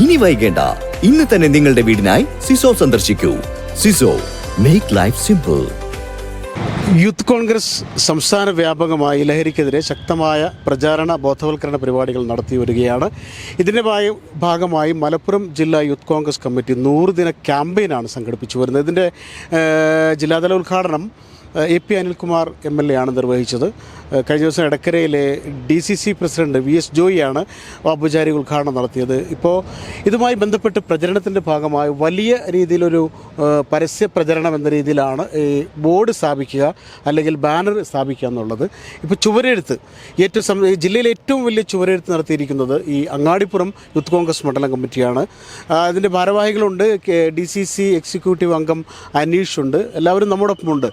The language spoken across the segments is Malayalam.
ഇനി വൈകേണ്ട, ഇന്ന് തന്നെ നിങ്ങളുടെ വീടിനായി സിസോ സന്ദർശിക്കൂ. സിസോ, make life simple. Youth Congress സംസ്ഥാന വ്യാപകമായി ലഹരിക്കെതിരെ ശക്തമായ പ്രചാരണ ബോധവൽക്കരണ പരിപാടികൾ നടത്തി വരികയാണ്. ഇതിൻ്റെ ഭാഗമായി മലപ്പുറം ജില്ലാ യൂത്ത് കോൺഗ്രസ് കമ്മിറ്റി 100 ദിന ക്യാമ്പയിനാണ് സംഘടിപ്പിച്ചു വരുന്നത്. ഇതിൻ്റെ ജില്ലാതല ഉദ്ഘാടനം AP അനിൽകുമാർ MLA ആണ് നിർവഹിച്ചത്. കഴിഞ്ഞ ദിവസം എടക്കരയിലെ DCC പ്രസിഡന്റ് VS ജോയിയാണ് ഔപചാരിക ഉദ്ഘാടനം നടത്തിയത്. ഇപ്പോൾ ഇതുമായി ബന്ധപ്പെട്ട് പ്രചരണത്തിൻ്റെ ഭാഗമായി വലിയ രീതിയിലൊരു പരസ്യ പ്രചരണം എന്ന രീതിയിലാണ് ഈ ബോർഡ് സ്ഥാപിക്കുക അല്ലെങ്കിൽ ബാനർ സ്ഥാപിക്കുക എന്നുള്ളത്. ഇപ്പോൾ ചുവരെഴുത്ത് ജില്ലയിലെ ഏറ്റവും വലിയ ചുവരെഴുത്ത് നടത്തിയിരിക്കുന്നത് ഈ അങ്ങാടിപ്പുറം യൂത്ത് കോൺഗ്രസ് മണ്ഡലം കമ്മിറ്റിയാണ്. അതിൻ്റെ ഭാരവാഹികളുണ്ട്. DCC എക്സിക്യൂട്ടീവ് അംഗം അനീഷുണ്ട്. എല്ലാവരും നമ്മോടൊപ്പമുണ്ട്.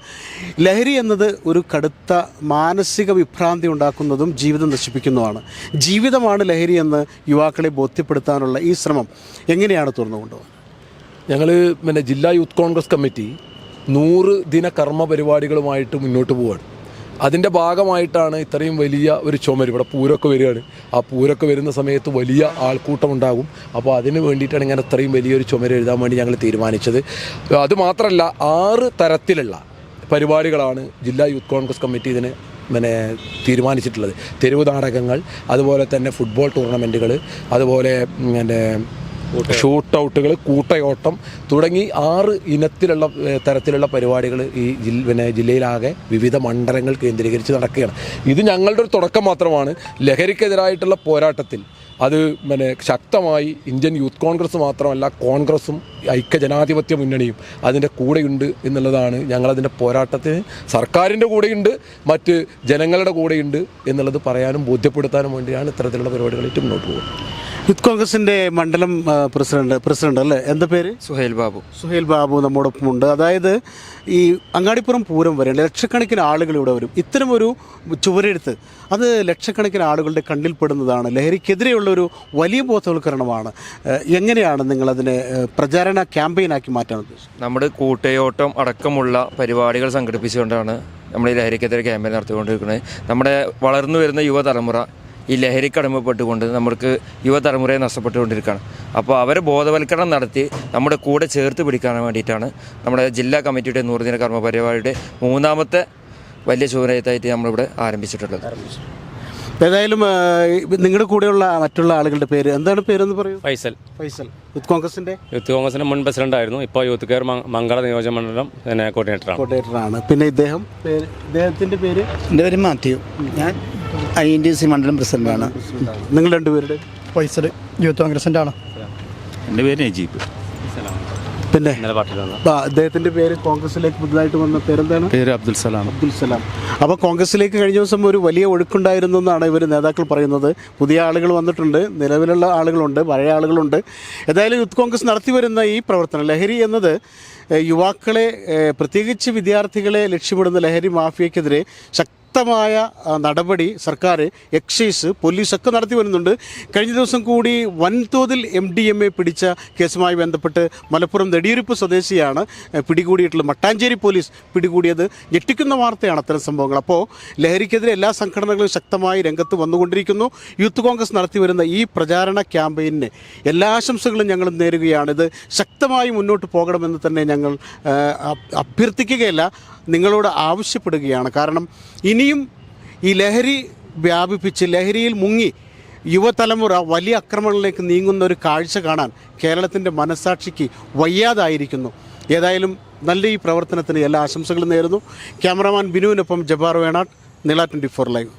ലഹരി എന്നത് ഒരു കടുത്ത മാനസിക വിഭ്രാന്തി ഉണ്ടാക്കുന്നതും ജീവിതം നശിപ്പിക്കുന്നതുമാണ്. ജീവിതമാണ് ലഹരി എന്ന് യുവാക്കളെ ബോധ്യപ്പെടുത്താനുള്ള ഈ ശ്രമം എങ്ങനെയാണ് തുറന്നുകൊണ്ടുപോകുന്നത്? ഞങ്ങൾ ജില്ലാ യൂത്ത് കോൺഗ്രസ് കമ്മിറ്റി 100 ദിന കർമ്മ പരിപാടികളുമായിട്ട് മുന്നോട്ട് പോവുകയാണ്. അതിൻ്റെ ഭാഗമായിട്ടാണ് ഇത്രയും വലിയ ഒരു ചുമര്. ഇവിടെ പൂരമൊക്കെ വരികയാണ്. ആ പൂരമൊക്കെ വരുന്ന സമയത്ത് വലിയ ആൾക്കൂട്ടം ഉണ്ടാകും. അപ്പോൾ അതിന് വേണ്ടിയിട്ടാണ് ഇങ്ങനെ ഇത്രയും വലിയൊരു ചുമര് എഴുതാൻ വേണ്ടി ഞങ്ങൾ തീരുമാനിച്ചത്. അതുമാത്രമല്ല 6 തരത്തിലുള്ള പരിപാടികളാണ് ജില്ലാ യൂത്ത് കോൺഗ്രസ് കമ്മിറ്റി ഇതിന് തീരുമാനിച്ചിട്ടുള്ളത്. തെരുവ് നാടകങ്ങൾ, അതുപോലെ തന്നെ ഫുട്ബോൾ ടൂർണമെൻറ്റുകൾ, അതുപോലെ ഷൂട്ട് ഔട്ടുകൾ, കൂട്ടയോട്ടം തുടങ്ങി 6 ഇനത്തിലുള്ള തരത്തിലുള്ള പരിപാടികൾ ഈ ജില്ലയിലാകെ വിവിധ മണ്ഡലങ്ങൾ കേന്ദ്രീകരിച്ച് നടക്കുകയാണ്. ഇത് ഞങ്ങളുടെ ഒരു തുടക്കം മാത്രമാണ്. ലഹരിക്കെതിരായിട്ടുള്ള പോരാട്ടത്തിൽ അത് ശക്തമായി ഇന്ത്യൻ യൂത്ത് കോൺഗ്രസ് മാത്രമല്ല കോൺഗ്രസും ഐക്യജനാധിപത്യ മുന്നണിയും അതിൻ്റെ കൂടെയുണ്ട് എന്നുള്ളതാണ്. ഞങ്ങളതിൻ്റെ പോരാട്ടത്തിന് സർക്കാരിൻ്റെ കൂടെയുണ്ട്, മറ്റ് ജനങ്ങളുടെ കൂടെയുണ്ട് എന്നുള്ളത് പറയാനും ബോധ്യപ്പെടുത്താനും വേണ്ടിയാണ് ഇത്തരത്തിലുള്ള പരിപാടികളായിട്ട് മുന്നോട്ട് പോകുന്നത്. യൂത്ത് കോൺഗ്രസിൻ്റെ മണ്ഡലം പ്രസിഡന്റ് അല്ലേ? എന്താ പേര്? സുഹേൽ ബാബു നമ്മോടൊപ്പമുണ്ട്. അതായത് ഈ അങ്ങാടിപ്പുറം പൂരം വരെ ലക്ഷക്കണക്കിന് ആളുകൾ ഇവിടെ വരും. ഇത്തരമൊരു ചുവരെഴുത്ത് അത് ലക്ഷക്കണക്കിന് ആളുകളുടെ കണ്ണിൽപ്പെടുന്നതാണ്. ലഹരിക്കെതിരെയുള്ളൊരു വലിയ ബോധവൽക്കരണമാണ്. എങ്ങനെയാണ് നിങ്ങളതിനെ പ്രചാരണ ക്യാമ്പയിനാക്കി മാറ്റാൻ ഉദ്ദേശിച്ചത്? നമ്മുടെ കൂട്ടയോട്ടം അടക്കമുള്ള പരിപാടികൾ സംഘടിപ്പിച്ചുകൊണ്ടാണ് നമ്മൾ ഈ ലഹരിക്കെതിരെ ക്യാമ്പയിൻ നടത്തിക്കൊണ്ടിരിക്കുന്നത്. നമ്മുടെ വളർന്നു വരുന്ന യുവതലമുറ ഈ ലഹരിക്ക് അടിമപ്പെട്ടുകൊണ്ട് നമുക്ക് യുവതലമുറയെ നഷ്ടപ്പെട്ടുകൊണ്ടിരിക്കുകയാണ്. അപ്പോൾ അവരെ ബോധവൽക്കരണം നടത്തി നമ്മുടെ കൂടെ ചേർത്ത് പിടിക്കാൻ വേണ്ടിയിട്ടാണ് നമ്മുടെ ജില്ലാ കമ്മിറ്റിയുടെ 100 ദിന കർമ്മ പരിപാടിയുടെ 3ാമത്തെ വലിയ ചുവരെഴുത്തായിട്ട് നമ്മളിവിടെ ആരംഭിച്ചിട്ടുള്ളത്. ഏതായാലും നിങ്ങളുടെ കൂടെയുള്ള മറ്റുള്ള ആളുകളുടെ പേര് എന്താണ്? പേരെന്ന് പറയൂ. ഫൈസൽ. യൂത്ത് കോൺഗ്രസിന്റെ മുൻ പ്രസിഡന്റ് ആയിരുന്നു. ഇപ്പോൾ യൂത്ത് കെയർ മംഗള നിയോജക മണ്ഡലം കോർഡിനേറ്ററാണ്. പിന്നെ ഇദ്ദേഹത്തിന്റെ പേര്? എൻ്റെ പേര് മാത്യു. ഞാൻ INTC മണ്ഡലം പ്രസിഡന്റാണ്. നിങ്ങൾ രണ്ടുപേരുടെ? ഫൈസൽ യൂത്ത് കോൺഗ്രസിന്റെ ആണ്. എൻ്റെ പേര് നജീബ്. പിന്നെ അദ്ദേഹത്തിന്റെ പേര്? കോൺഗ്രസിലേക്ക് പുതുതായിട്ട് വന്ന പേരെന്താണ്? പേര് അബ്ദുൽ സലാം. അപ്പോൾ കോൺഗ്രസിലേക്ക് കഴിഞ്ഞ ദിവസം ഒരു വലിയ ഒഴുക്കുണ്ടായിരുന്നു എന്നാണ് ഇവർ നേതാക്കൾ പറയുന്നത്. പുതിയ ആളുകൾ വന്നിട്ടുണ്ട്, നിലവിലുള്ള ആളുകളുണ്ട്, പഴയ ആളുകളുണ്ട്. ഏതായാലും യൂത്ത് കോൺഗ്രസ് നടത്തി വരുന്ന ഈ പ്രവർത്തനം, ലഹരി എന്നത് യുവാക്കളെ പ്രത്യേകിച്ച് വിദ്യാർത്ഥികളെ ലക്ഷ്യമിടുന്ന ലഹരി മാഫിയക്കെതിരെ ശക്തമായ നടപടി സർക്കാർ, എക്സൈസ്, പോലീസൊക്കെ നടത്തി വരുന്നുണ്ട്. കഴിഞ്ഞ ദിവസം കൂടി വൻതോതിൽ MDMA പിടിച്ച കേസുമായി ബന്ധപ്പെട്ട് മലപ്പുറം നെടിയിരുപ്പ് സ്വദേശിയാണ് പിടികൂടിയിട്ടുള്ളത്. മട്ടാഞ്ചേരി പോലീസ് പിടികൂടിയത്. ഞെട്ടിക്കുന്ന വാർത്തയാണ് അത്തരം സംഭവങ്ങൾ. അപ്പോൾ ലഹരിക്കെതിരെ എല്ലാ സംഘടനകളും ശക്തമായി രംഗത്ത് വന്നുകൊണ്ടിരിക്കുന്നു. യൂത്ത് കോൺഗ്രസ് നടത്തി വരുന്ന ഈ പ്രചാരണ ക്യാമ്പയിന് എല്ലാ ആശംസകളും ഞങ്ങൾ നേരുകയാണ്. ഇത് ശക്തമായി മുന്നോട്ട് പോകണമെന്ന് തന്നെ ഞങ്ങൾ അഭ്യർത്ഥിക്കുകയല്ല, നിങ്ങളോട് ആവശ്യപ്പെടുകയാണ്. കാരണം ഇനിയും ഈ ലഹരി വ്യാപിപ്പിച്ച് ലഹരിയിൽ മുങ്ങി യുവതലമുറ വലിയ ആക്രമണങ്ങളിലേക്ക് നീങ്ങുന്ന ഒരു കാഴ്ച കാണാൻ കേരളത്തിൻ്റെ മനസ്സാക്ഷിക്ക് വയ്യാതായിരിക്കുന്നു. ഏതായാലും നല്ല ഈ പ്രവർത്തനത്തിന് എല്ലാ ആശംസകളും നേരുന്നു. ക്യാമറാമാൻ ബിനുവിനൊപ്പം ജബ്ബാർ വേണാട്ട്, നില 24 ലൈവ്.